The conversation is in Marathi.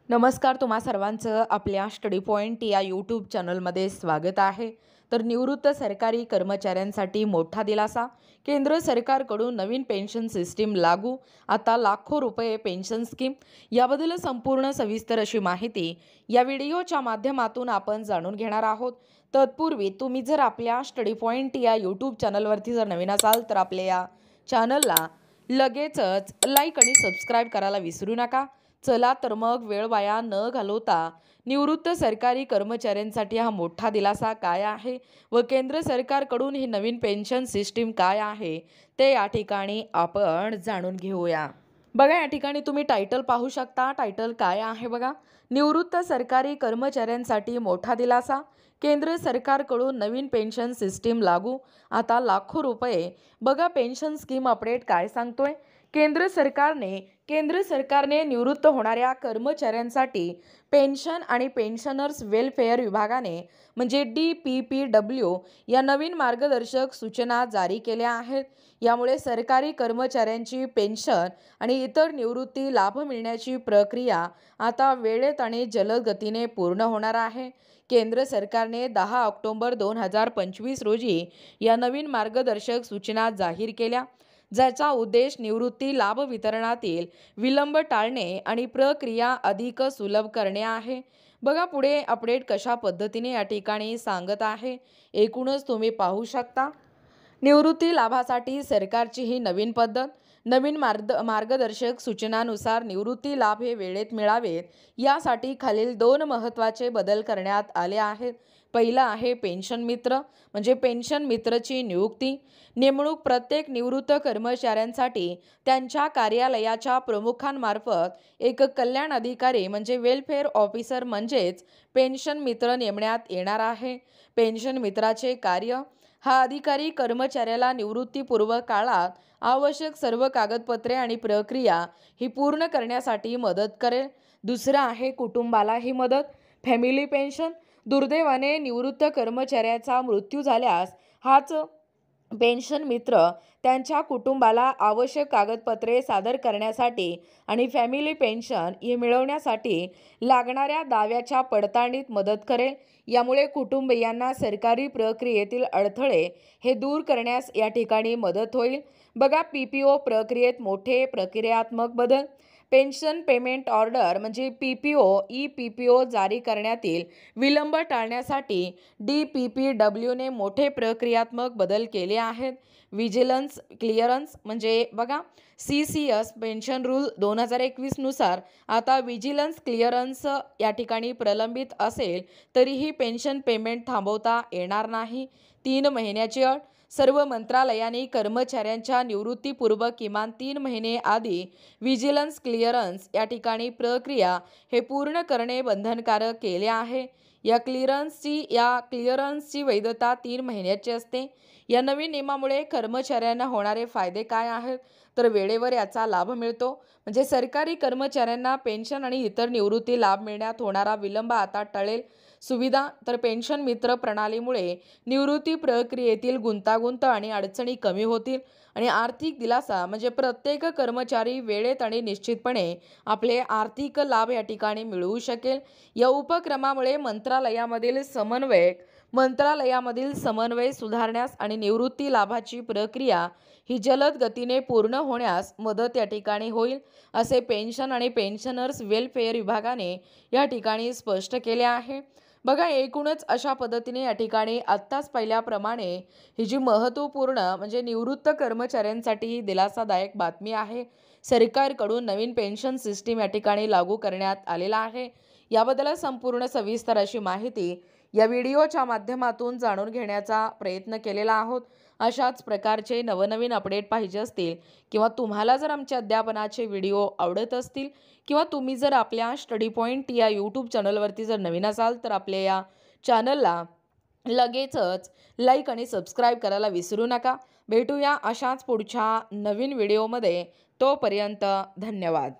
नमस्कार, तुम्हा सर्वांचं आपल्या स्टडी पॉइंट या यूट्यूब चॅनलमध्ये स्वागत आहे। तर निवृत्त सरकारी कर्मचाऱ्यांसाठी मोठा दिलासा। केंद्र सरकारकडून नवीन पेन्शन सिस्टीम लागू, आता लाखो रुपये पेन्शन स्कीम। याबद्दल संपूर्ण सविस्तर अशी माहिती या व्हिडिओच्या माध्यमातून आपण जाणून घेणार आहोत। तत्पूर्वी तुम्ही जर आपल्या स्टडी पॉइंट या यूट्यूब चॅनलवरती जर नवीन असाल तर आपल्या या चॅनलला लगेचच लाईक आणि सबस्क्राईब करायला विसरू नका। चला तर मग वेळ वाया न घालवता निवृत्त सरकारी कर्मचाऱ्यांसाठी हा मोठा दिलासा काय आहे व केंद्र सरकारकडून ही नवीन पेन्शन सिस्टीम काय आहे ते या ठिकाणी आपण जाणून घेऊया। बघा, या ठिकाणी तुम्ही टायटल पाहू शकता। टायटल काय आहे बघा, निवृत्त सरकारी कर्मचाऱ्यांसाठी मोठा दिलासा, केंद्र सरकारकडून नवीन पेन्शन सिस्टीम लागू, आता लाखो रुपये। बघा, पेन्शन स्कीम अपडेट काय सांगतोय। केंद्र सरकारने निवृत्त होणाऱ्या कर्मचाऱ्यांसाठी पेन्शन आणि पेन्शनर्स वेलफेअर विभागाने म्हणजे DPPW या नवीन मार्गदर्शक सूचना जारी केल्या आहेत। यामुळे सरकारी कर्मचाऱ्यांची पेन्शन आणि इतर निवृत्ती लाभ मिळण्याची प्रक्रिया आता वेळेत आणि जलद गतीने पूर्ण होणार आहे। केंद्र सरकारने 10 ऑक्टोबर 2025 रोजी या नवीन मार्गदर्शक सूचना जाहीर केल्या, ज्याचा उद्देश निवृत्ती लाभ वितरणातील विलंब टाळणे आणि प्रक्रिया अधिक सुलभ करणे आहे। बघा, पुढे अपडेट कशा पद्धतीने या ठिकाणी सांगत आहे एकूणच तुम्ही पाहू शकता। निवृत्ती लाभासाठी सरकारची ही नवीन पद्धत। नवीन मार्गदर्शक सूचनानुसार निवृत्ती लाभ हे वेळेत मिळावेत यासाठी खालील 2 महत्त्वाचे बदल करण्यात आले आहेत। पहिला आहे पेन्शन मित्र, म्हणजे पेन्शन मित्रची नियुक्ती। नेमणूक प्रत्येक निवृत्त कर्मचाऱ्यांसाठी त्यांच्या कार्यालयाच्या प्रमुखांमार्फत एक कल्याण अधिकारी म्हणजे वेलफेअर ऑफिसर म्हणजेच पेन्शन मित्र नेमण्यात येणार आहे। पेन्शन मित्राचे कार्य, हा अधिकारी कर्मचाऱ्याला निवृत्तीपूर्व काळात आवश्यक सर्व कागदपत्रे आणि प्रक्रिया ही पूर्ण करण्यासाठी मदत करेल। दुसरा आहे कुटुंबाला ही मदत, फॅमिली पेन्शन। दुर्दैवाने निवृत्त कर्मचाऱ्याचा मृत्यू झाल्यास हाच पेन्शन मित्र त्यांच्या कुटुंबाला आवश्यक कागदपत्रे सादर करण्यासाठी आणि फॅमिली पेन्शन हे मिळवण्यासाठी लागणाऱ्या दाव्याच्या पडताळणीत मदत करेल। यामुळे कुटुंबियांना सरकारी प्रक्रियेतील अडथळे हे दूर करण्यास या ठिकाणी मदत होईल। बघा, PPO प्रक्रियेत मोठे प्रक्रियात्मक बदल। पेन्शन पेमेंट ऑर्डर म्हणजे EPPO जारी करण्यातील विलंब टाळण्यासाठी DPPW ने मोठे प्रक्रियात्मक बदल केले आहेत। विजिलन्स क्लिअरन्स म्हणजे बघा, CCS पेन्शन रूल 2021 नुसार आता विजिलन्स क्लिअरन्स या ठिकाणी प्रलंबित असेल तरीही पेन्शन पेमेंट थांबवता येणार नाही। 3 महिन्याची अट, सर्व मंत्रालयांनी कर्मचाऱ्यांच्या निवृत्तीपूर्व किमान 3 महिने आधी विजिलन्स क्लिअरन्स या ठिकाणी प्रक्रिया हे पूर्ण करणे बंधनकारक केले आहे। या क्लिअरन्सची वैधता 3 महिन्याची असते। या नवीन नियमामुळे कर्मचाऱ्यांना होणारे फायदे काय आहेत तर वेळेवर याचा लाभ मिळतो, म्हणजे सरकारी कर्मचाऱ्यांना पेन्शन आणि इतर निवृत्ती लाभ मिळण्यात होणारा विलंब आता टळेल। सुविधा, तर पेन्शन मित्र प्रणालीमुळे निवृत्ती प्रक्रियेतील गुंतागुंत आणि अडचणी कमी होतील आणि आर्थिक दिलासा म्हणजे प्रत्येक कर्मचारी वेळेत आणि निश्चितपणे आपले आर्थिक लाभ या ठिकाणी मिळवू शकेल। या उपक्रमामुळे मंत्रालयामधील समन्वय सुधारण्यास आणि निवृत्ती लाभाची प्रक्रिया ही जलद गतीने पूर्ण होण्यास मदत या ठिकाणी होईल, असे पेन्शन आणि पेन्शनर्स वेलफेअर विभागाने या ठिकाणी स्पष्ट केले आहे। बघा, एकूणच अशा पद्धतीने या ठिकाणी आत्ताच पाहिल्याप्रमाणे ही जी महत्त्वपूर्ण म्हणजे निवृत्त कर्मचाऱ्यांसाठी ही दिलासादायक बातमी आहे। सरकारकडून नवीन पेन्शन सिस्टीम या ठिकाणी लागू करण्यात आलेला आहे। याबद्दल संपूर्ण सविस्तर अशी माहिती या व्हिडिओच्या माध्यमातून जाणून घेण्याचा प्रयत्न केलेला आहोत। अशाच प्रकारचे नवनवीन अपडेट पाहिजे असतील किंवा तुम्हाला जर आमच्या अध्यापनाचे व्हिडिओ आवडत असतील किंवा तुम्ही जर आपल्या स्टडी पॉइंट या यूट्यूब चॅनलवरती जर नवीन असाल तर आपल्या या चॅनलला लगेचच लाईक आणि सबस्क्राईब करायला विसरू नका। भेटूया अशाच पुढच्या नवीन व्हिडिओमध्ये। तोपर्यंत धन्यवाद।